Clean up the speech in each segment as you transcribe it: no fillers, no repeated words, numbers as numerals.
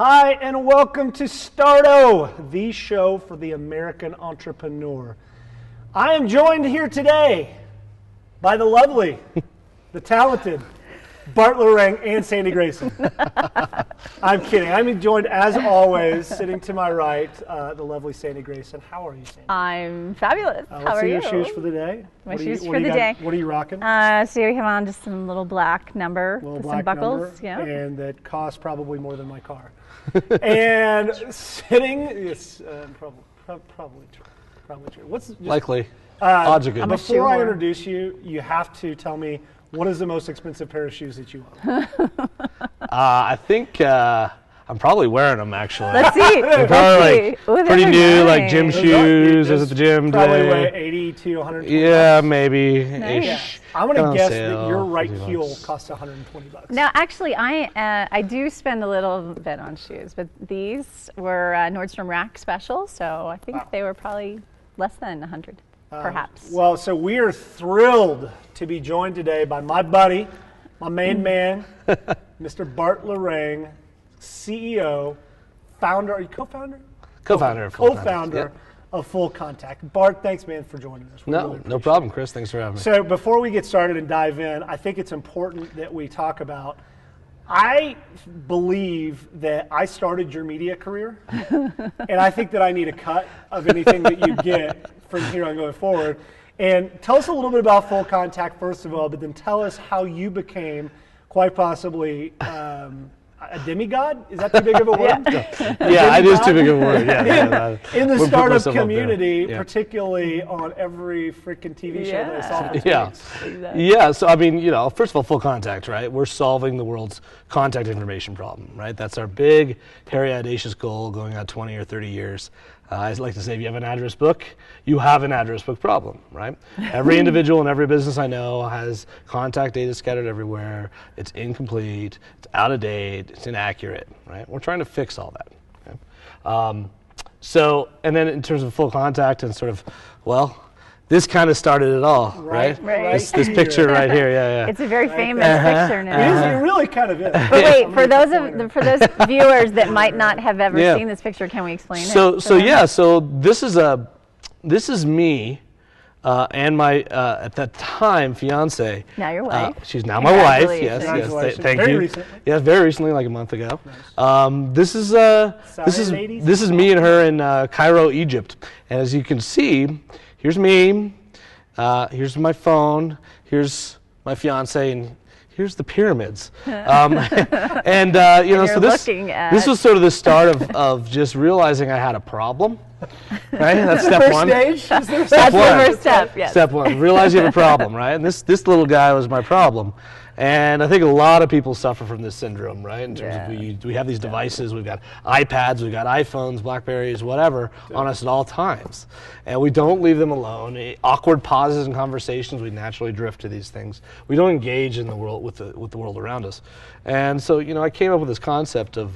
Hi, and welcome to Starto, the show for the American entrepreneur. I am joined here today by the lovely, the talented Bart Lorang and Sandy Grason. I'm kidding. I'm joined, as always, sitting to my right, the lovely Sandy Grason. How are you, Sandy? I'm fabulous. How Let's are see you? your shoes for the day. My shoes for the day. What are you rocking? So you have on just some little black number with some buckles. Yeah. And that costs probably more than my car. And sitting, yes, probably true. What's likely? Odds are good. Before I introduce you, you have to tell me, what is the most expensive pair of shoes that you own? I think I'm probably wearing them, actually. Let's see. They're probably Ooh, pretty new, nice. like gym shoes. I was at the gym probably today. Weigh 80 to 120 Yeah, bucks. maybe. Nice. Ish. I'm going to guess sale, that your right 50 heel bucks. costs 120 bucks. Now, actually, I do spend a little bit on shoes, but these were Nordstrom Rack special, so I think they were probably less than 100, perhaps. Well, so we are thrilled to be joined today by my buddy, my main man, Mr. Bart Lorang, CEO, founder. Are you co-founder? Co-founder of Full Contact, Co-founder yep. of Full Contact. Bart, thanks, man, for joining us. We really No appreciate problem, Chris. Thanks for having me. So before we get started and dive in, I think it's important that we talk about, I believe that I started your media career, and I think that I need a cut of anything that you get from here on going forward. And tell us a little bit about Full Contact, first of all, but then tell us how you became, quite possibly, a demigod? Is that too big of a word? Yeah, it is too big of a word. Yeah, in the We'll put startup myself up there. community, Yeah. particularly on every freaking TV show that I saw for Yeah. Exactly. Yeah, so I mean, first of all, Full Contact, right? We're solving the world's contact information problem, right? That's our big, hairy, audacious goal going out 20 or 30 years. I like to say, if you have an address book, you have an address book problem, right? Every individual in every business I know has contact data scattered everywhere. It's incomplete, it's out of date, it's inaccurate, right? We're trying to fix all that. Okay? And then in terms of Full Contact and sort of, this kind of started it all, right? This picture right here, yeah. It's a very famous picture now. It really kind of is. But wait, for those viewers that might not have ever seen this picture, can we explain it? So this is me and my at that time fiance. Now your wife. She's now my wife. Yes, Congratulations. thank Very you. recently. Yes, very recently, like a month ago. Nice. This is ladies? this is me and her in Cairo, Egypt, and as you can see, here's me. Here's my phone. Here's my fiance, and here's the pyramids. And so this was sort of the start of just realizing I had a problem. Right? That's step one. Stage? That's the first step, yes. Step one, realize you have a problem, right? And this little guy was my problem. And I think a lot of people suffer from this syndrome, right? In terms of we have these devices, we've got iPads, we've got iPhones, Blackberries, whatever, on us at all times. And we don't leave them alone. Awkward pauses in conversations, we naturally drift to these things. We don't engage in the world with the world around us. And so, I came up with this concept of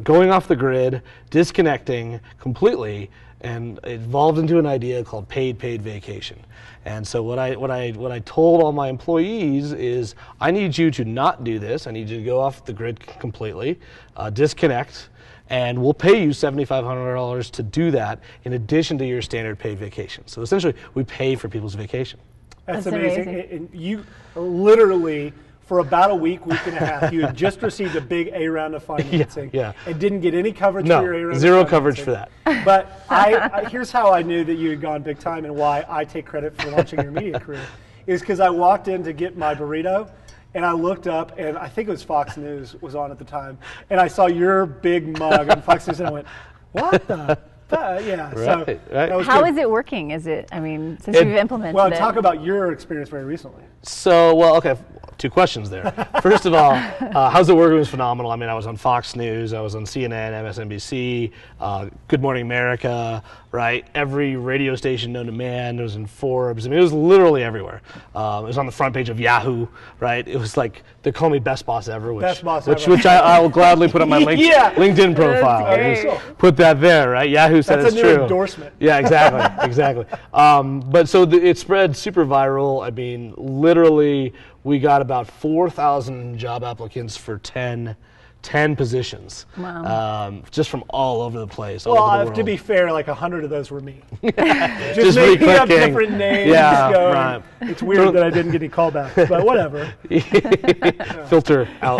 going off the grid, disconnecting completely, and it evolved into an idea called paid vacation. And so what I told all my employees is, I need you to not do this. I need you to go off the grid completely, disconnect, and we'll pay you $7,500 to do that in addition to your standard paid vacation. So essentially, we pay for people's vacation. That's amazing. And you literally, for about a week and a half, you had just received a big A round of financing and didn't get any coverage for your A round of zero financing. coverage for that. But here's how I knew that you had gone big time and why I take credit for launching your media career, is because I walked in to get my burrito, and I looked up, and I think it was Fox News was on at the time, and I saw your big mug on Fox News, and I went, what the? Yeah. Right. How is it working? Since you've implemented it? Well, talk about your experience very recently. So, two questions there. First of all, how's it working? It was phenomenal. I was on Fox News, I was on CNN, MSNBC, Good Morning America, right? Every radio station known to man. It was in Forbes. It was literally everywhere. It was on the front page of Yahoo, right? It was like, they call me Best Boss Ever, which I will gladly put on my LinkedIn profile. Just put that there, right? Yahoo said it's true. That's a new endorsement. Yeah, exactly. But so it spread super viral. Literally, we got about 4,000 job applicants for 10 10 positions. Wow. Just from all over the place. All over the world. To be fair, like 100 of those were me. Just making up different names. Yeah, going, right. It's weird that I didn't get any callbacks, but whatever. Filter out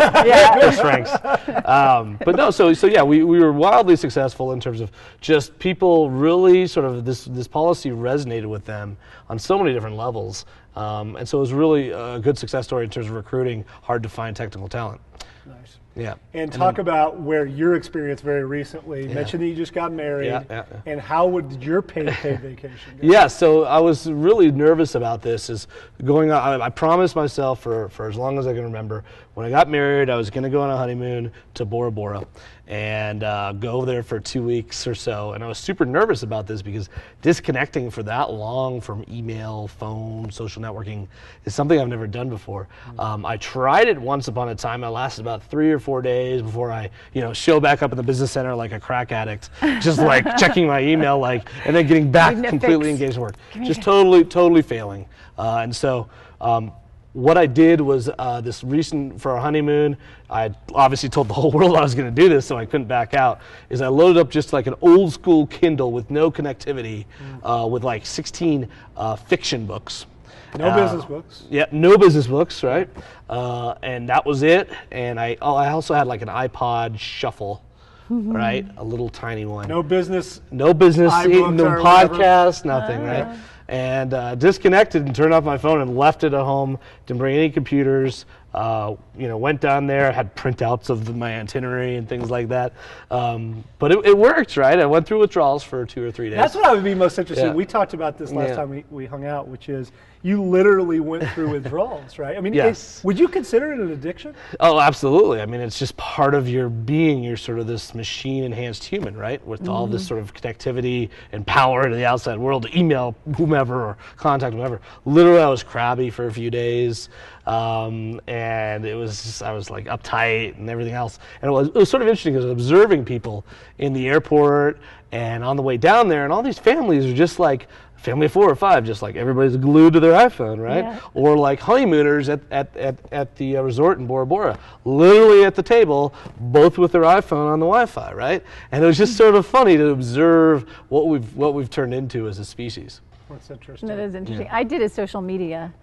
Chris Franks. But no, so yeah, we were wildly successful in terms of just people really sort of this policy resonated with them on so many different levels. And so it was really a good success story in terms of recruiting hard to find technical talent. Nice. Yeah. And talk about where your experience very recently, mentioned that you just got married, and how would your paid vacation go? Yeah, so I was really nervous about this. I promised myself for as long as I can remember, when I got married, I was going to go on a honeymoon to Bora Bora and go there for 2 weeks or so. And I was super nervous about this because disconnecting for that long from email, phone, social networking is something I've never done before. I tried it once upon a time. It lasted about 3 or 4 days before I, show back up in the business center like a crack addict, just like checking my email, and then getting back completely engaged in work. Just totally failing. And so what I did was for our honeymoon, I obviously told the whole world I was going to do this, so I couldn't back out, is I loaded up just like an old school Kindle with no connectivity with like 16 fiction books. No business books. Yeah, no business books, right? And that was it. And I also had like an iPod Shuffle, right? A little tiny one. No business. No business, iBooks no or podcast, nothing, right? And disconnected and turned off my phone and left it at home. Didn't bring any computers. Went down there, had printouts of my itinerary and things like that. But it worked, right? I went through withdrawals for 2 or 3 days. That's what I would be most interested in. Yeah. We talked about this last time we hung out, which is you literally went through withdrawals, right? I mean, yes. would you consider it an addiction? Oh, absolutely. I mean, it's just part of your being. You're sort of this machine-enhanced human, right? With all this sort of connectivity and power to the outside world, to email whomever or contact whomever. Literally, I was crabby for a few days. And I was like uptight and everything else. And it was sort of interesting because I was observing people in the airport and on the way down there, and all these families are just like family of 4 or 5, just like everybody's glued to their iPhone, right? Yeah. Or like honeymooners at the resort in Bora Bora, literally at the table, both with their iPhone on the Wi-Fi, right? And it was just sort of funny to observe what we've turned into as a species. That's interesting. That is interesting. Yeah. I did a social media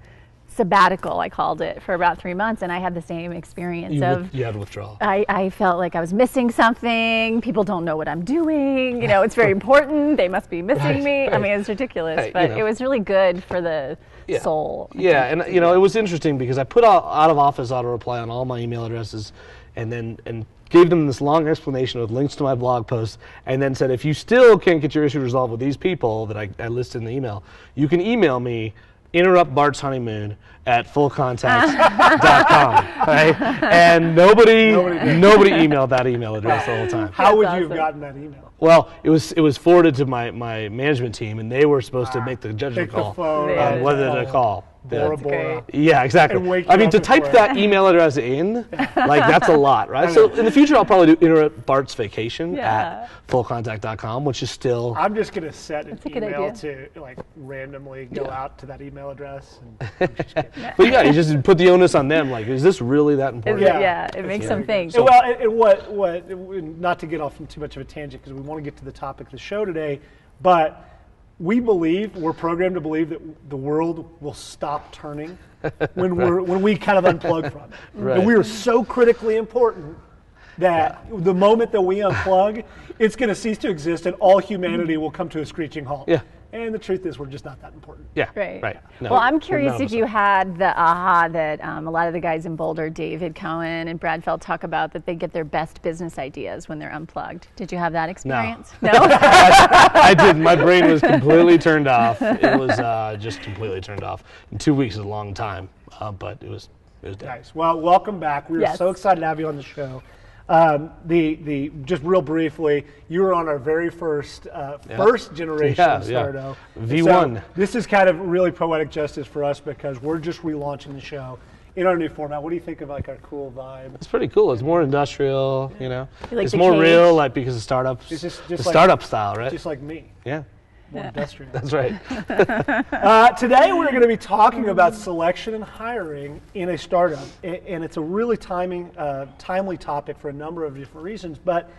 sabbatical, I called it, for about 3 months, and I had the same experience you had withdrawal. I felt like I was missing something. People don't know what I'm doing. It's very important. They must be missing me. Right. I mean, it's ridiculous, but it was really good for the soul. Yeah, and it was interesting because I put out of office auto reply on all my email addresses, and gave them this long explanation with links to my blog posts, and then said, if you still can't get your issue resolved with these people that I listed in the email, you can email me. Interrupt Bart's honeymoon at fullcontact.com, right? And nobody emailed that email address the whole time. How would you have gotten that email? Well, it was forwarded to my management team, and they were supposed to make the judgment call on whether to call. Bora Bora. Yeah, exactly. I mean, to type that email address in, that's a lot, right? So in the future, I'll probably do interrupt Bart's vacation at fullcontact.com, which is still. I'm just going to set an email to randomly go out to that email address. And But you just put the onus on them. Like, is this really that important? It makes them think. So, well, not to get off on too much of a tangent because we want to get to the topic of the show today, but we're programmed to believe that the world will stop turning when we kind of unplug from it. Right. And we are so critically important that the moment that we unplug, it's going to cease to exist and all humanity will come to a screeching halt. Yeah. And the truth is, we're just not that important. Yeah. Right. No, well, I'm curious if you had the aha that a lot of the guys in Boulder, David Cohen and Brad Feld, talk about that they get their best business ideas when they're unplugged. Did you have that experience? No? I didn't. My brain was completely turned off. It was just completely turned off. And 2 weeks is a long time, but it was dead. Nice. Well, welcome back. We are so excited to have you on the show. Just real briefly, you were on our very first generation Stardo. V1. So this is kind of really poetic justice for us because we're just relaunching the show in our new format. What do you think of our cool vibe? It's pretty cool. It's more industrial, It's like more real, because of startups. It's just the startup style, right? Just like me. Yeah. more pedestrian. That's right. Today we're going to be talking about selection and hiring in a startup, and it's a really timely topic for a number of different reasons, but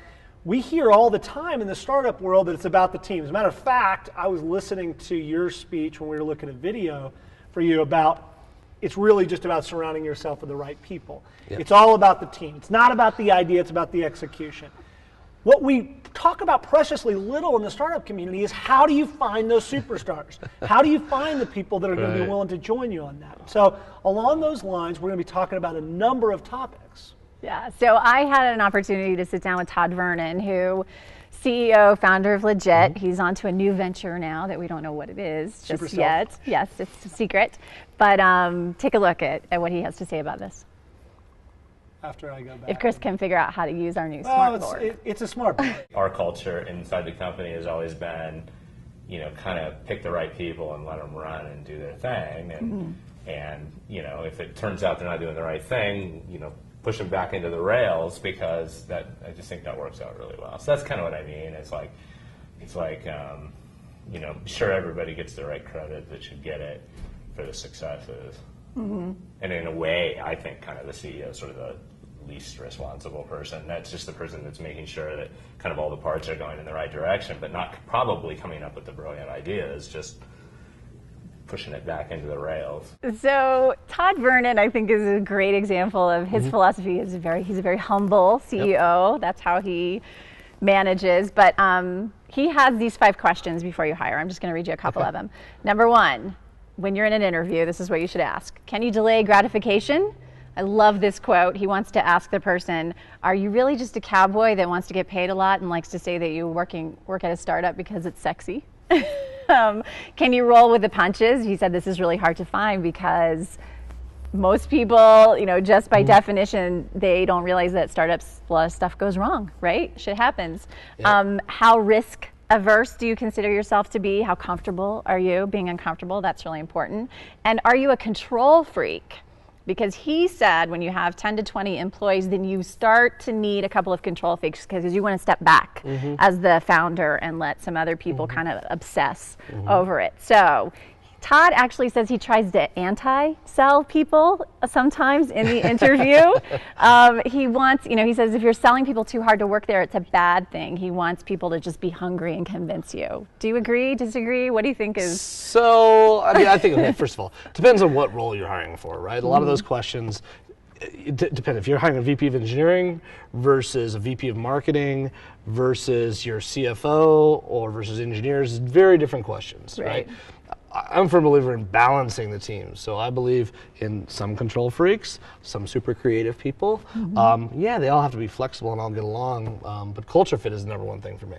we hear all the time in the startup world that it's about the team. As a matter of fact, I was listening to your speech when we were looking at video for you about it's really just about surrounding yourself with the right people. Yep. It's all about the team. It's not about the idea, it's about the execution. What we talk about preciously little in the startup community is how do you find those superstars? How do you find the people that are going to be willing to join you on that? So along those lines, we're going to be talking about a number of topics. Yeah, so I had an opportunity to sit down with Todd Vernon, who CEO, founder of Legit. He's on to a new venture now that we don't know what it is just yet. Yes, it's a secret. But take a look at what he has to say about this. After I go back. If Chris can figure out how to use our new smart board. It's a smart board. Our culture inside the company has always been, kind of pick the right people and let them run and do their thing. And if it turns out they're not doing the right thing, push them back into the rails, because I just think that works out really well. So that's kind of what I mean. It's like sure, everybody gets the right credit that should get it for the successes. And in a way, I think kind of the CEO is sort of the least responsible person. That's just the person that's making sure that kind of all the parts are going in the right direction, but not probably coming up with the brilliant ideas, just pushing it back into the rails. So Todd Vernon, I think, is a great example of his philosophy. He's a very humble CEO. Yep. That's how he manages. But he has these 5 questions before you hire. I'm just going to read you a couple of them. Number 1, when you're in an interview, this is what you should ask. Can you delay gratification? I love this quote. He wants to ask the person, are you really just a cowboy that wants to get paid a lot and likes to say that you work at a startup because it's sexy? Can you roll with the punches? He said this is really hard to find because most people, just by definition, they don't realize that startups, a lot of stuff goes wrong, right? Shit happens. Yep. How risk averse do you consider yourself to be? How comfortable are you being uncomfortable? That's really important. And are you a control freak? Because he said when you have 10 to 20 employees, then you start to need a couple of control freaks because you want to step back as the founder and let some other people kind of obsess over it. So Todd actually says he tries to anti-sell people sometimes in the interview. He wants, he says if you're selling people too hard to work there, it's a bad thing. He wants people to just be hungry and convince you. Do you agree, disagree? What do you think is? So, I think, first of all, it depends on what role you're hiring for, right? A lot of those questions, it depends. If you're hiring a VP of engineering versus a VP of marketing versus your CFO or versus engineers, very different questions, right? I'm a firm believer in balancing the team. So I believe in some control freaks, some super creative people. They all have to be flexible and all get along, but culture fit is the number one thing for me.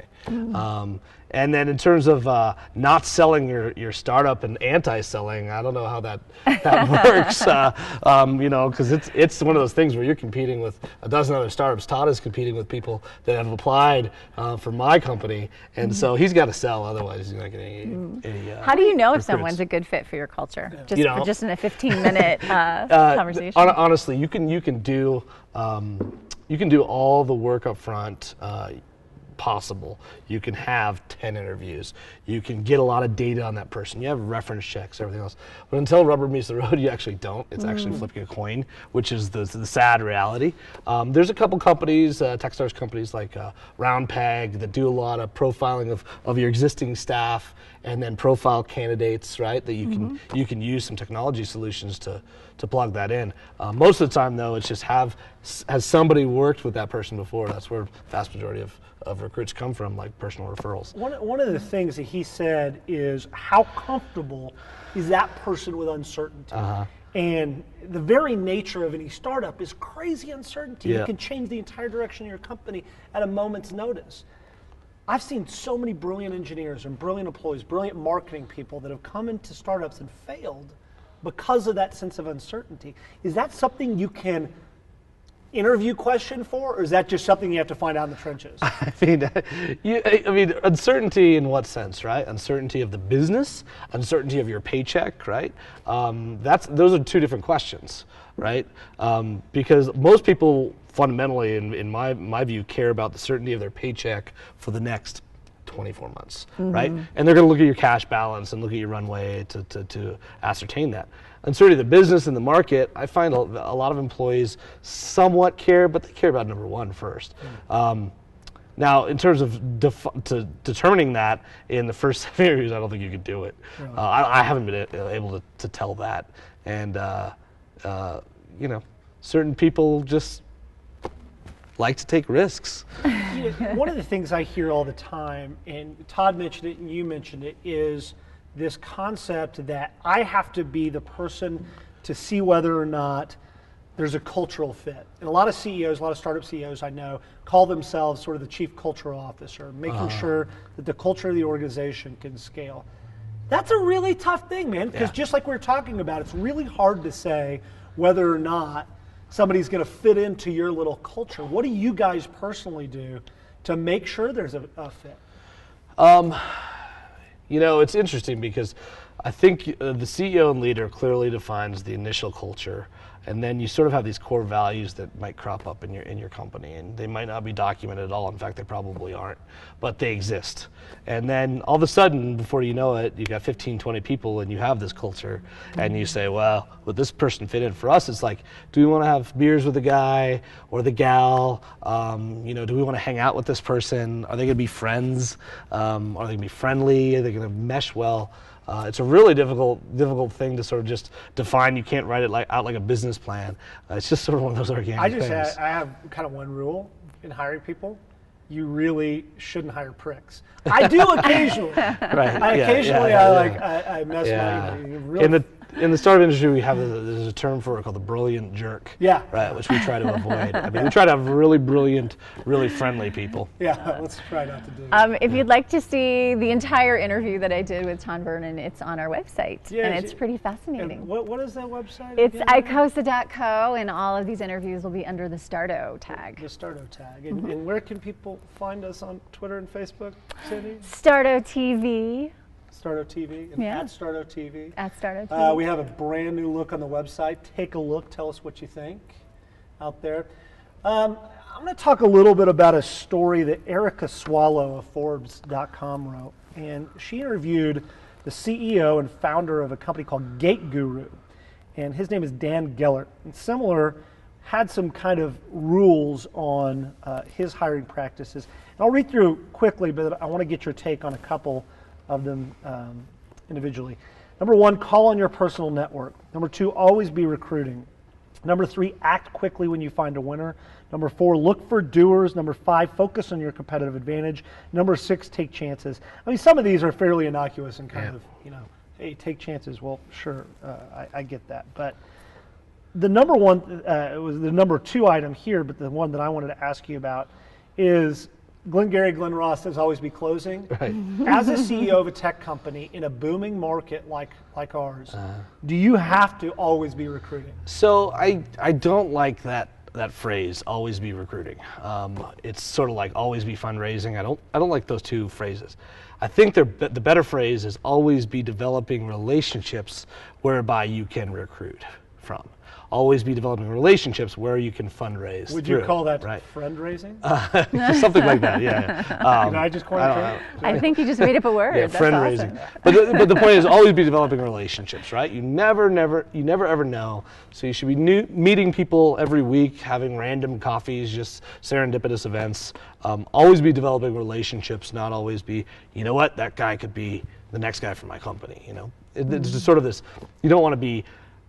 And then in terms of not selling your startup and anti-selling, I don't know how that works, because it's one of those things where you're competing with a dozen other startups. Todd is competing with people that have applied for my company, and so he's got to sell, otherwise he's not getting any How do you know if recruits. Someone's a good fit for your culture? Just in a 15-minute conversation. Honestly, you can do all the work up front possible. You can have 10 interviews. You can get a lot of data on that person. You have reference checks, everything else. But until rubber meets the road, you actually don't. It's actually flipping a coin, which is the sad reality. There's a couple companies, Techstars companies like Roundpeg, that do a lot of profiling of your existing staff and then profile candidates, right? That you can use some technology solutions to plug that in. Most of the time, though, it's just has somebody worked with that person before? That's where the vast majority of recruits come from, like personal referrals. One of the things that he said is how comfortable is that person with uncertainty? And the very nature of any startup is crazy uncertainty. Yeah. You can change the entire direction of your company at a moment's notice. I've seen so many brilliant engineers and brilliant employees, brilliant marketing people that have come into startups and failed because of that sense of uncertainty. Is that something you can interview question for, or is that just something you have to find out in the trenches? I mean, uncertainty in what sense, right? Uncertainty of the business, uncertainty of your paycheck, right? Those are two different questions, right? Because most people fundamentally, in my view, care about the certainty of their paycheck for the next 24 months, right? And they're going to look at your cash balance and look at your runway to ascertain that. And certainly the business and the market, I find a lot of employees somewhat care, but they care about number one first. Now, in terms of determining that in the first 7 interviews, I don't think you could do it. Really? I haven't been able to tell that. And, you know, certain people just like to take risks. You know, one of the things I hear all the time, and Todd mentioned it and you mentioned it, is this concept that I have to be the person to see whether or not there's a cultural fit. And a lot of CEOs, a lot of startup CEOs I know, call themselves sort of the chief cultural officer, making sure that the culture of the organization can scale. That's a really tough thing, man, because just like we were talking about, it's really hard to say whether or not somebody's going to fit into your little culture. What do you guys personally do to make sure there's a fit? You know, it's interesting because I think the CEO and leader clearly defines the initial culture, and then you sort of have these core values that might crop up in your company, and they might not be documented at all. In fact, they probably aren't, but they exist. And then all of a sudden, before you know it, you got 15, 20 people, and you have this culture, and you say, well, would this person fit in? For us, it's like, do we want to have beers with the guy or the gal? You know, do we want to hang out with this person? Are they going to be friends? Are they going to be friendly? Are they going to mesh well? It's a really difficult thing to sort of just define. You can't write it out like a business plan. It's just sort of one of those organic things. I have kind of one rule in hiring people. You really shouldn't hire pricks. I do occasionally. Right. I mess with In the startup industry, we have there's a term for it called the brilliant jerk. Yeah. Right, which we try to avoid. I mean, we try to have really brilliant, really friendly people. Yeah, let's try not to do that. If you'd like to see the entire interview that I did with Todd Vernon, it's on our website, and it's pretty fascinating. And what is that website? It's icosa.co, and all of these interviews will be under the Stardo tag. The Stardo tag. And where can people find us on Twitter and Facebook, Sandy? Stardo TV. Stardo TV, and at Stardo TV. At Stardo TV. We have a brand new look on the website. Take a look. Tell us what you think out there. I'm going to talk a little bit about a story that Erica Swallow of Forbes.com wrote. And she interviewed the CEO and founder of a company called Gate Guru. And his name is Dan Gellert. And similar, had some kind of rules on his hiring practices. And I'll read through quickly, but I want to get your take on a couple of them individually. Number one, call on your personal network. Number two, always be recruiting. Number three, act quickly when you find a winner. Number four, look for doers. Number five, focus on your competitive advantage. Number six, take chances. I mean, some of these are fairly innocuous and kind of, you know, hey, take chances. Well, sure, I get that. But the number one, it was the number two item here, but the one that I wanted to ask you about is Glenn Ross says always be closing. Right. As a CEO of a tech company in a booming market like ours, do you have to always be recruiting? So I don't like that phrase, always be recruiting. It's sort of like always be fundraising. I don't like those two phrases. I think the better phrase is always be developing relationships whereby you can recruit from. Always be developing relationships where you can fundraise. Would you call that right? Friend-raising? Something like that, yeah. Did I just coin a term? I think you just made up a word. Yeah, That's friend-raising. awesome. But the point is always be developing relationships, right? You never ever know. So you should be meeting people every week, having random coffees, just serendipitous events. Always be developing relationships, not always be, you know what, that guy could be the next guy for my company, you know? It's just sort of this, you don't want to be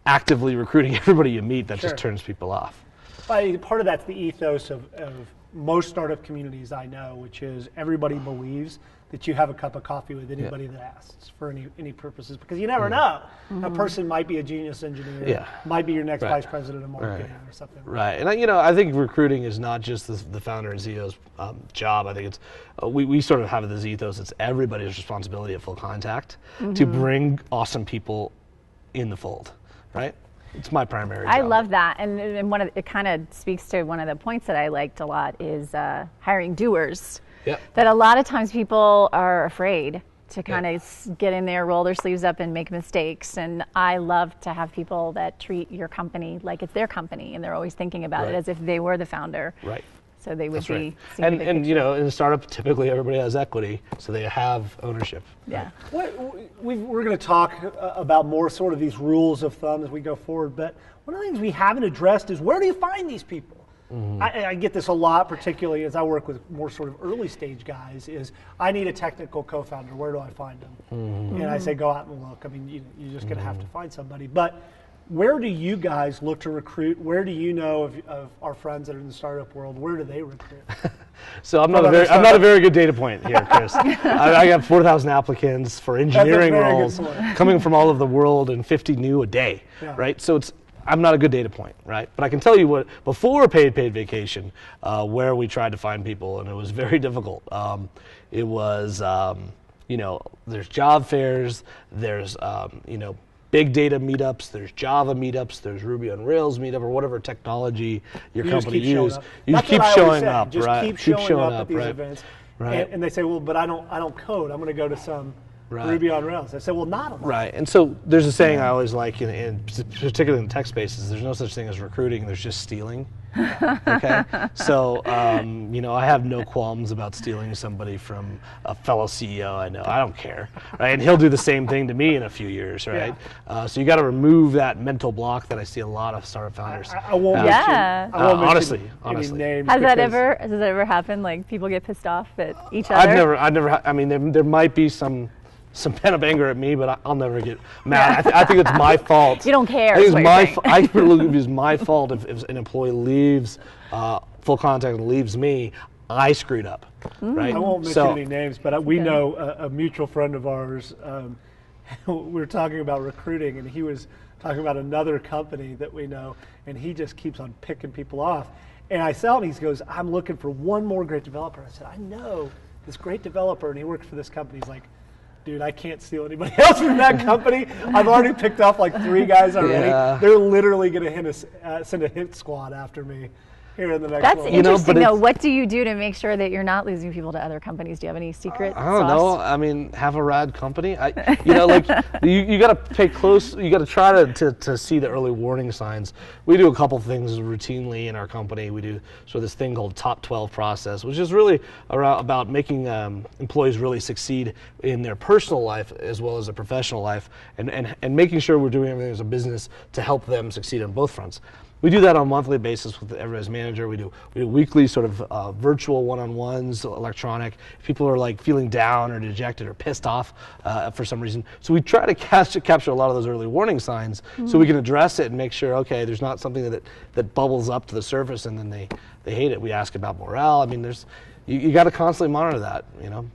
actively recruiting everybody you meet. That just turns people off. Part of that's the ethos of most startup communities I know, which is everybody believes that you have a cup of coffee with anybody that asks for any purposes, because you never know. A person might be a genius engineer, might be your next vice president of marketing or something. Right, and I think recruiting is not just the founder and CEO's job. I think it's we sort of have this ethos. It's everybody's responsibility at full contact to bring awesome people in the fold. Right? It's my primary job. I love that, and it kind of speaks to one of the points that I liked a lot is hiring doers. Yep. That a lot of times people are afraid to kind of get in there, roll their sleeves up, and make mistakes. And I love to have people that treat your company like it's their company, and they're always thinking about it as if they were the founder. Right. So they would That's right. be seeing the big And picture. you know, in a startup, typically everybody has equity, so they have ownership. Yeah. We're going to talk about more sort of these rules of thumb as we go forward, but one of the things we haven't addressed is where do you find these people? I get this a lot, particularly as I work with more sort of early stage guys, is I need a technical co-founder. Where do I find them? And I say, go out and look. I mean, you're just going to have to find somebody. But where do you guys look to recruit? Where do you know of our friends that are in the startup world? Where do they recruit? So I'm not a very good data point here, Chris. I got 4,000 applicants for engineering very good roles point. coming from all over the world and 50 new a day, Yeah. right? So I'm not a good data point, right? But I can tell you what, before paid vacation, where we tried to find people, and it was very difficult. It was, there's job fairs, there's, big data meetups, there's Java meetups, there's Ruby on Rails meetup, or whatever technology your You just company keep showing uses. up. You That's just keep what I always showing say. up, Just right? keep showing up at these right? events. Right. And they say, well, but I don't code. I'm going to go to some Right. Ruby on Rails. I say, well, not a lot. Right, and so there's a saying I always like, in particularly in tech spaces, there's no such thing as recruiting, there's just stealing. Okay, so I have no qualms about stealing somebody from a fellow CEO I know. I don't care, right? And he'll do the same thing to me in a few years, right? So you got to remove that mental block that I see a lot of startup founders. I won't Yeah. mention, I won't mention honestly. any names. Has that because ever happened? Like people get pissed off at each other? I've never. I mean, there might be some pent up anger at me, but I'll never get mad. Yeah. I think it's my fault. You don't care. I think is what it's you're saying. I really believe it's my fault if an employee leaves full contact and leaves me. I screwed up, right? I won't mention any names, but we know a mutual friend of ours. We were talking about recruiting, and he was talking about another company that we know, and he just keeps on picking people off. And I saw him, he goes, I'm looking for one more great developer. I said, I know this great developer, and he works for this company. He's like, dude, I can't steal anybody else from that company. I've already picked off like 3 guys already. Yeah. They're literally going to send a hit squad after me here in the next That's one. interesting, but though. it's- What do you do to make sure that you're not losing people to other companies? Do you have any secret I don't sauce? know. I mean, have a rad company. You got to pay close. You got to try to see the early warning signs. We do a couple things routinely in our company. We do sort of this thing called Top 12 process, which is really about making employees really succeed in their personal life as well as their professional life, and making sure we're doing everything as a business to help them succeed on both fronts. We do that on a monthly basis with everybody's manager. We do weekly sort of virtual one-on-ones, electronic. If people are like feeling down or dejected or pissed off for some reason. So we try to capture a lot of those early warning signs so we can address it and make sure, okay, there's not something that bubbles up to the surface and then they hate it. We ask about morale. I mean, you got to constantly monitor that,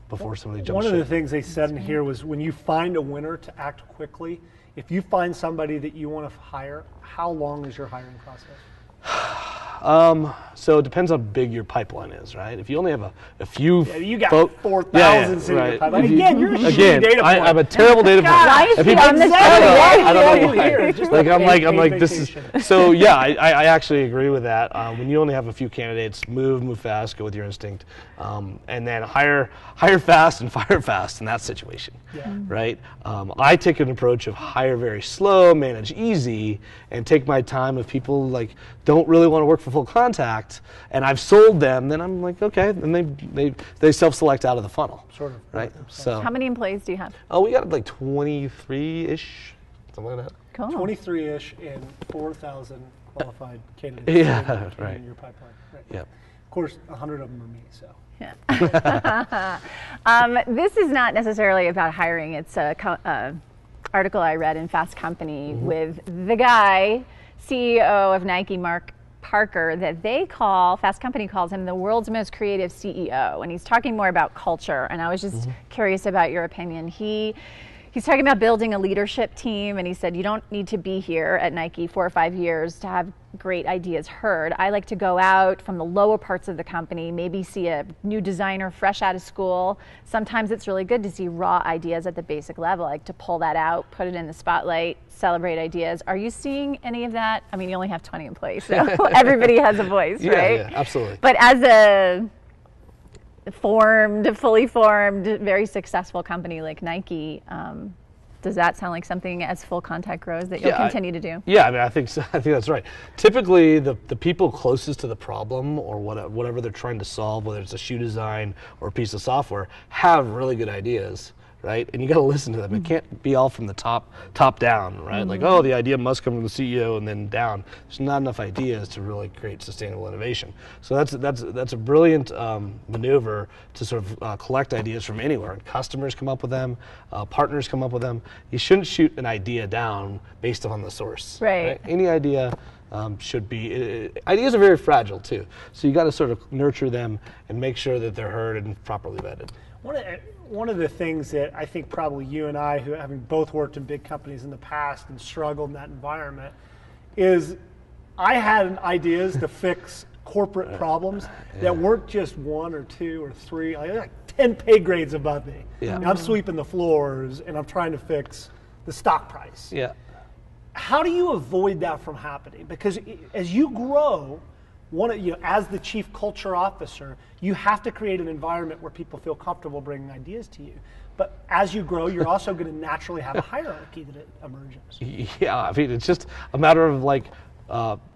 before somebody jumps One of the ship. things they said in here was when you find a winner to act quickly, if you find somebody that you want to hire, how long is your hiring process? So it depends how big your pipeline is, right? If you only have a few, You got 4,000 sitting in your pipeline. If you- Again, you're a shitty again, data point. I'm a terrible data point. Why is If he people- on this Exactly. show? I don't know Why are you why. here? Just Like a I'm paid like this is vacation. so yeah. I actually agree with that. When you only have a few candidates, move fast, go with your instinct, and then hire fast and fire fast in that situation, right? I take an approach of hire very slow, manage easy, and take my time. If people like don't really want to work for full contact, and I've sold them, then I'm like, okay, then they self-select out of the funnel, Sort of. right? So How many employees do you have? we got like 23-ish, something like that. Cool. 23-ish and 4,000 qualified candidates Yeah, sitting right. in your pipeline. Right. Yep. Of course, 100 of them are me, so. This is not necessarily about hiring. It's a article I read in Fast Company with the guy, CEO of Nike, Mark Parker, that Fast Company calls him the world's most creative CEO. And he's talking more about culture. And I was just curious about your opinion. He's talking about building a leadership team, and he said, you don't need to be here at Nike 4 or 5 years to have great ideas heard. I like to go out from the lower parts of the company, maybe see a new designer fresh out of school. Sometimes it's really good to see raw ideas at the basic level. I like to pull that out, put it in the spotlight, celebrate ideas. Are you seeing any of that? I mean, you only have 20 employees, so everybody has a voice, right? Yeah, absolutely. But as a fully formed, very successful company like Nike, Does that sound like something as full contact grows that you'll continue to do? Yeah, I mean, I think that's right. Typically, the people closest to the problem or whatever they're trying to solve, whether it's a shoe design or a piece of software, have really good ideas, right? And you got to listen to them. It can't be all from the top down, right? Like, oh, the idea must come from the CEO and then down. There's not enough ideas to really create sustainable innovation. So that's a brilliant maneuver to sort of collect ideas from anywhere. Customers come up with them, partners come up with them. You shouldn't shoot an idea down based on the source. Right. Any idea should be. Ideas are very fragile too, so you got to sort of nurture them and make sure that they're heard and properly vetted. One of the things that I think probably you and I, who having both worked in big companies in the past and struggled in that environment, is I had ideas to fix corporate problems that weren't just 1 or 2 or 3, like 10 pay grades above me. Yeah. And I'm sweeping the floors and I'm trying to fix the stock price. Yeah. How do you avoid that from happening? Because as you grow, as the chief culture officer, you have to create an environment where people feel comfortable bringing ideas to you. But as you grow, you're also going to naturally have a hierarchy that emerges. Yeah, I mean, it's just a matter of like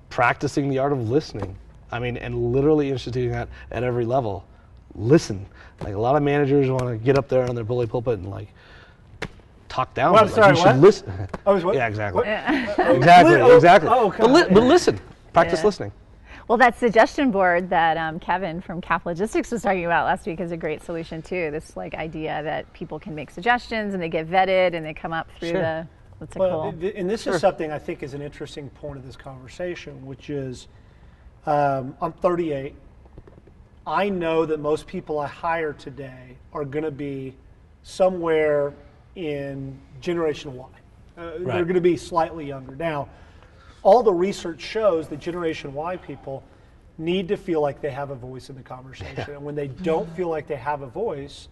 practicing the art of listening. I mean, and literally instituting that at every level. Listen. Like a lot of managers want to get up there on their bully pulpit and like talk down. Well, like, sorry, you what? should listen. What? Yeah, exactly. What? Exactly. Oh, but listen. Practice listening. Well, that suggestion board that Kevin from Cap Logistics was talking about last week is a great solution too. This like idea that people can make suggestions and they get vetted and they come up through that's cool. And this is something I think is an interesting point of this conversation, which is I'm 38. I know that most people I hire today are going to be somewhere in Generation Y. They're going to be slightly younger. Now, all the research shows that Generation Y people need to feel like they have a voice in the conversation. And when they don't feel like they have a voice,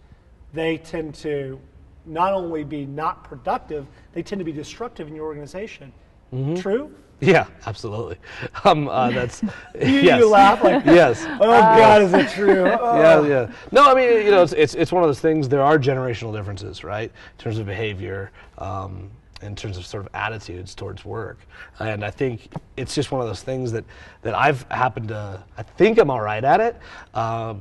they tend to not only be not productive, they tend to be destructive in your organization. True? Yeah, absolutely. That's You laugh like, yes. Oh God, is it true? Oh. Yeah. No, I mean, it's one of those things. There are generational differences, right, in terms of behavior, in terms of sort of attitudes towards work, and I think it's just one of those things that I've happened to. I think I'm all right at it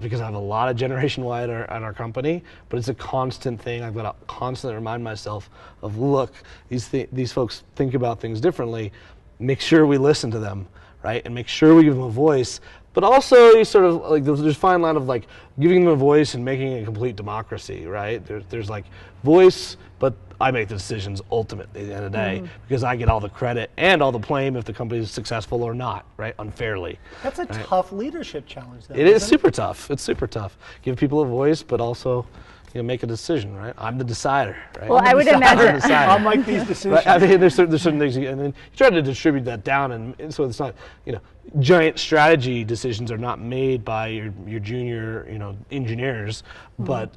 because I have a lot of Generation Y at our company, but it's a constant thing. I've got to constantly remind myself of, look, these folks think about things differently. Make sure we listen to them, right, and make sure we give them a voice. But also, you sort of like there's a fine line of like giving them a voice and making it a complete democracy, right? There's like voice, but I make the decisions ultimately at the end of the day because I get all the credit and all the blame if the company is successful or not, right? Unfairly. That's a tough leadership challenge, though. It is super tough. It's super tough. Give people a voice, but also make a decision, right? I'm the decider, right? Well, I would imagine. I'll make these decisions. Right? I mean, there's certain things, and then you try to distribute that down, and so it's not, giant strategy decisions are not made by your junior, engineers, but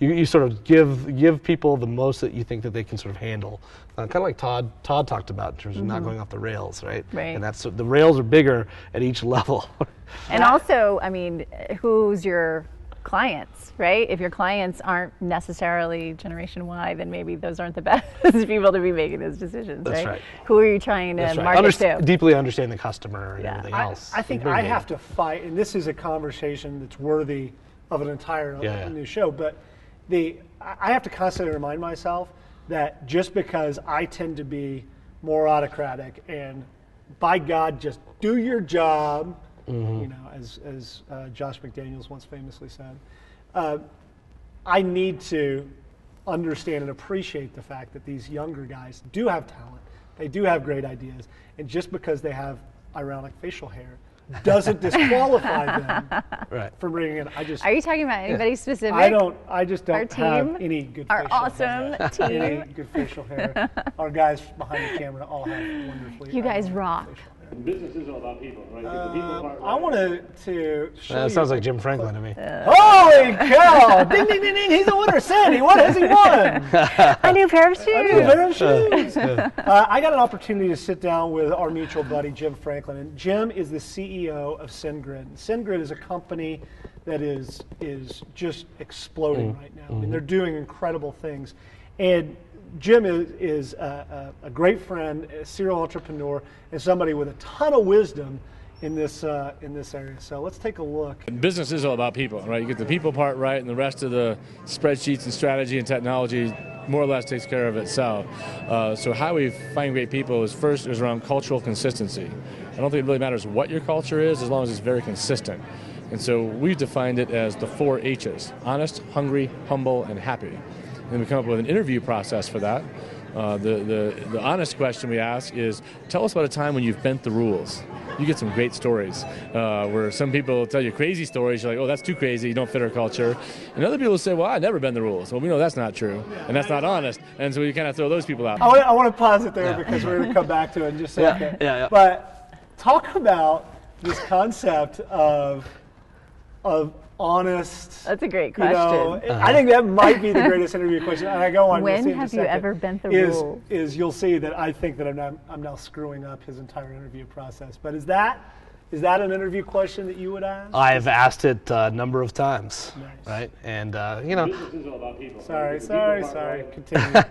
you sort of give people the most that you think that they can sort of handle. Kind of like Todd talked about in terms of not going off the rails, right? Right. And that's the rails are bigger at each level. And also, I mean, who's your clients, right? If your clients aren't necessarily Generation Y, then maybe those aren't the best people to be making those decisions, That's right. Who are you trying to market to? Deeply understand the customer and everything else. I think I have to fight, and this is a conversation that's worthy of an entire new show, but I have to constantly remind myself that just because I tend to be more autocratic and by God, just do your job, as Josh McDaniels once famously said, I need to understand and appreciate the fact that these younger guys do have talent, they do have great ideas, and just because they have ironic facial hair doesn't disqualify them from bringing in. Are you talking about anybody specific? I just don't have any good facial hair. Our awesome team. Any good facial hair. Our guys behind the camera all have wonderfully. You guys rock. Business is all about people, right? The people part, I wanted to show That sounds like Jim Franklin to me. Holy cow! Ding, ding, ding, ding! He's a winner, Sandy. What has he won? A new pair of shoes. A new pair of shoes. I got an opportunity to sit down with our mutual buddy, Jim Franklin. And Jim is the CEO of SendGrid. SendGrid is a company that is just exploding right now. I mean, they're doing incredible things. And Jim is a great friend, a serial entrepreneur, and somebody with a ton of wisdom in this area. So let's take a look. Business is all about people, right? You get the people part right, and the rest of the spreadsheets and strategy and technology more or less takes care of itself. So how we find great people is around cultural consistency. I don't think it really matters what your culture is as long as it's very consistent. And so we've defined it as the 4 H's: honest, hungry, humble, and happy. And we come up with an interview process for that. The honest question we ask is, tell us about a time when you've bent the rules. You get some great stories where some people tell you crazy stories. You're like, oh, that's too crazy. You don't fit our culture. And other people say, well, I never bend the rules. Well, we know that's not true, and that's not honest. And so we kind of throw those people out. I want to pause it there because we're going to come back to it in just a second. Yeah. But talk about this concept of honest. That's a great question. I think that might be the greatest interview question. And I go on. When have you ever bent the rules? Is you'll see that I think that I'm now screwing up his entire interview process. But is that an interview question that you would ask? I've asked it a number of times, right? And Business is all about people. Sorry. Continue.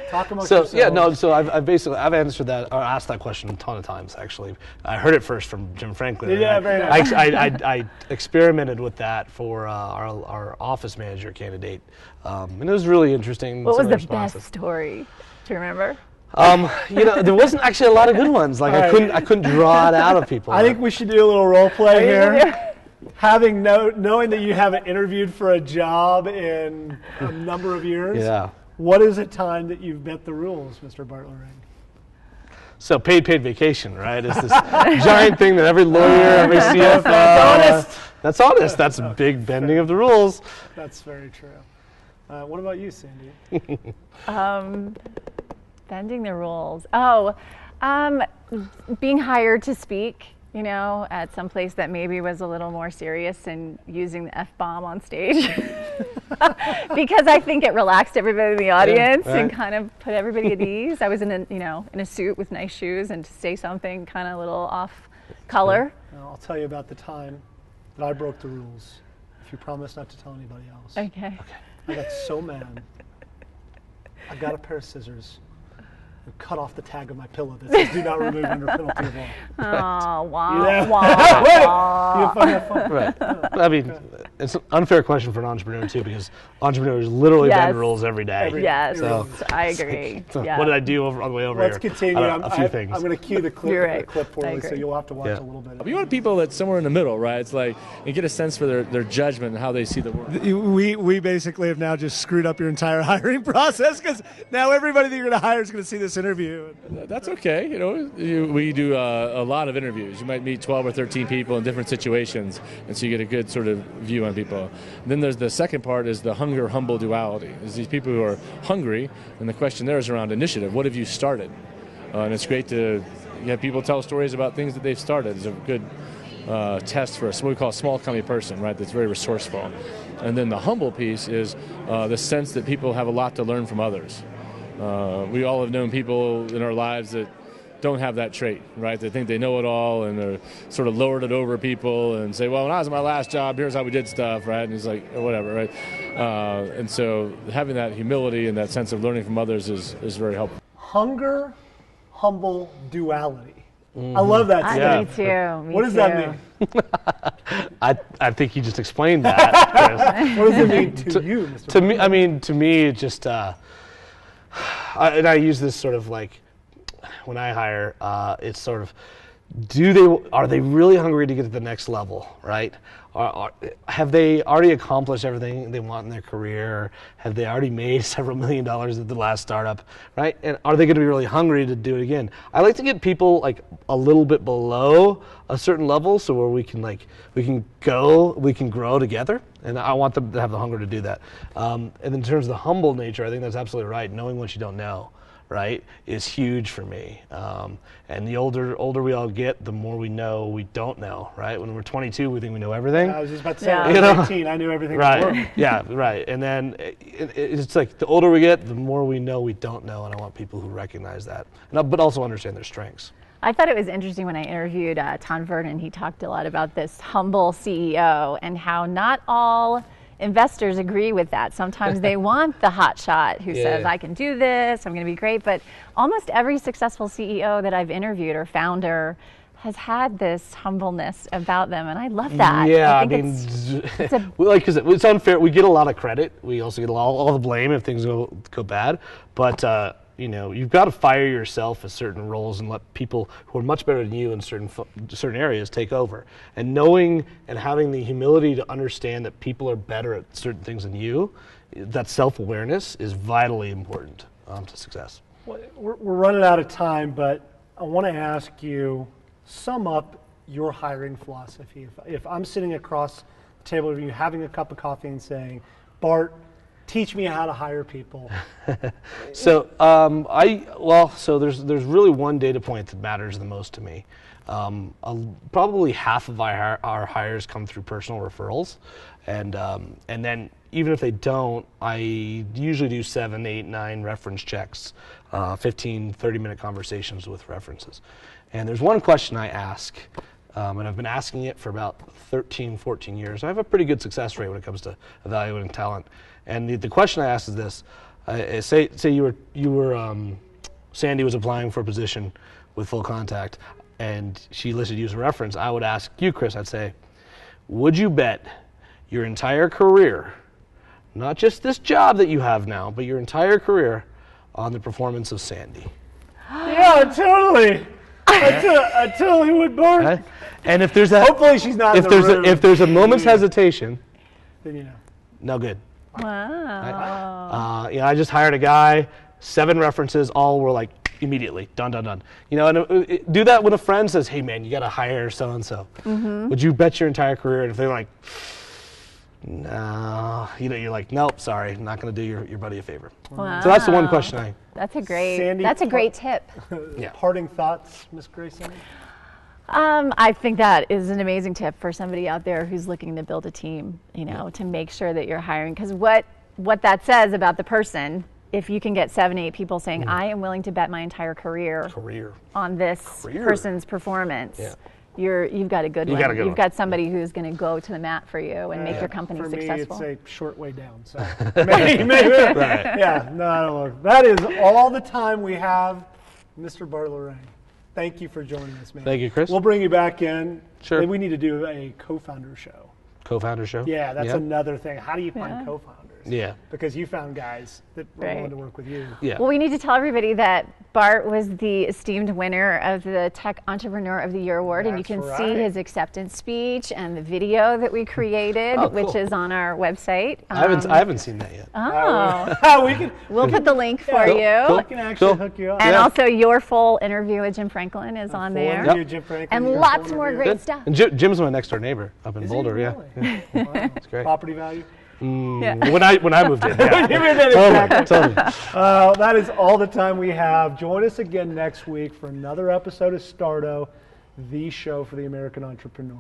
Talk amongst So yourselves. I've answered that or asked that question a ton of times. Actually, I heard it first from Jim Franklin. Yeah, very nice. I experimented with that for our office manager candidate, and it was really interesting. What was the best story? Do you remember? There wasn't actually a lot of good ones. Like I couldn't draw it out of people. I think we should do a little role play here. Knowing that you haven't interviewed for a job in a number of years. Yeah. What is a time that you've bent the rules, Mr. Bart Lorang? So paid vacation, right? It's this giant thing that every lawyer, every CFO. That's honest. That's a big bending of the rules. That's very true. What about you, Sandy? Bending the rules. Being hired to speak, at some place that maybe was a little more serious and using the F-bomb on stage. Because I think it relaxed everybody in the audience and kind of put everybody at ease. I was in a suit with nice shoes, and to say something kind of a little off color. I'll tell you about the time that I broke the rules. If you promise not to tell anybody else. Okay. I got so mad. I got a pair of scissors and cut off the tag of my pillow that says "Do not remove under penalty of law." Oh, wow. Yeah. Wow. You have fun. Right. I mean, it's an unfair question for an entrepreneur too, because entrepreneurs literally bend rules every day. Yes, So, I agree. so what did I do on the way over Let's here? continue. A few things. I'm going to cue the clip, You're right. for I you, so agree. you'll have to watch a little bit. But you want people that's somewhere in the middle, right? It's like, and get a sense for their judgment and how they see the world. We basically have now just screwed up your entire hiring process, because now everybody that you're going to hire is going to see this interview. That's okay. We do a lot of interviews. You might meet 12 or 13 people in different situations, and so you get a good sort of view on people. And then there's the second part is the hunger-humble duality. Is these people who are hungry, and the question there is around initiative. What have you started? And it's great to have people tell stories about things that they've started. It's a good test for what we call a small company person, right? That's very resourceful. And then the humble piece is the sense that people have a lot to learn from others. We all have known people in our lives that don't have that trait, right? They think they know it all, and they're sort of lowered it over people and say, well, when I was at my last job, here's how we did stuff, right? And it's like, or whatever, right? And so having that humility and that sense of learning from others is very helpful. Hunger, humble duality. I love that. Me too. What does that mean? I think you just explained that, Chris. What does it mean to you, Mr. To me, it just, and I use this sort of like, when I hire, it's sort of, are they really hungry to get to the next level, right? Have they already accomplished everything they want in their career? Have they already made several $1 million at the last startup, right? And are they going to be really hungry to do it again? I like to get people like a little bit below a certain level, so where we can grow together, and I want them to have the hunger to do that. And in terms of the humble nature, I think that's absolutely right. Knowing what you don't know, right, is huge for me. And the older we all get, the more we know we don't know, right? When we're 22, we think we know everything. I was just about to say, when I was 18, I knew everything. Right, yeah, right. And then it's like the older we get, the more we know we don't know, and I want people who recognize that, but also understand their strengths. I thought it was interesting when I interviewed Todd Vernon. He talked a lot about this humble CEO and how not all investors agree with that. Sometimes they want the hot shot who says, Yeah. I can do this, I'm going to be great. But almost every successful CEO that I've interviewed or founder has had this humbleness about them, and I love that. Yeah, I think mean, it's a because it's unfair. We get a lot of credit. We also get all the blame if things go bad. But you know, you've got to fire yourself at certain roles and let people who are much better than you in certain areas take over. And knowing and having the humility to understand that people are better at certain things than you, that self-awareness is vitally important to success. Well, we're running out of time, but I want to ask you, sum up your hiring philosophy. If I'm sitting across the table with you, having a cup of coffee and saying, Bart, teach me how to hire people. So so there's really one data point that matters the most to me. Probably half of our hires come through personal referrals, and then even if they don't, I usually do 7, 8, 9 reference checks, 15, 30-minute conversations with references. And there's one question I ask, and I've been asking it for about 13, 14 years. I have a pretty good success rate when it comes to evaluating talent. And the question I ask is this: say you were Sandy was applying for a position with Full Contact, and she listed you as a reference. I would ask you, Chris. I'd say, would you bet your entire career, not just this job that you have now, but your entire career, on the performance of Sandy? Yeah, totally. I totally would, Bart. Okay? And if there's a Hopefully she's not in the room. if there's a moment's hesitation, Then you know. no good. wow. I just hired a guy, 7 references, all were like immediately done. You know, and do that when a friend says, "Hey man, you got to hire so and so." Would you bet your entire career? And if they're like, "No," you know, you're like, "Nope, sorry, I'm not going to do your buddy a favor." Wow. So that's the one question That's a great. Sandy, that's a great tip. Yeah. Parting thoughts, Ms. Grason? I think that is an amazing tip for somebody out there who's looking to build a team. You know, to make sure that you're hiring, because what that says about the person. If you can get 7, 8 people saying, "I am willing to bet my entire career on this person's performance," you've got a good one. You've got somebody who's going to go to the mat for you and make your company successful. For me, it's a short way down. So maybe. Right. Yeah, no, I don't know. That is all the time we have, Mr. Bart Lorang. Thank you for joining us, man. Thank you, Chris. We'll bring you back in. Sure. Maybe we need to do a co-founder show. Co-founder show? Yeah, that's another thing. How do you find co-founders? Yeah. Because you found guys that were willing to work with you. Yeah. Well, we need to tell everybody that Bart was the esteemed winner of the Tech Entrepreneur of the Year Award, and you can see his acceptance speech and the video that we created, which is on our website. I haven't seen that yet. Oh. We'll put the link for you. We can actually hook you up. And also your full interview with Jim Franklin is on there. Jim Franklin, and lots more great stuff. And Jim's my next door neighbor up in Boulder. Really? Yeah. Wow. It's great. Property value? When I moved in. Totally. That is all the time we have. Join us again next week for another episode of Stardo, the show for the American entrepreneur.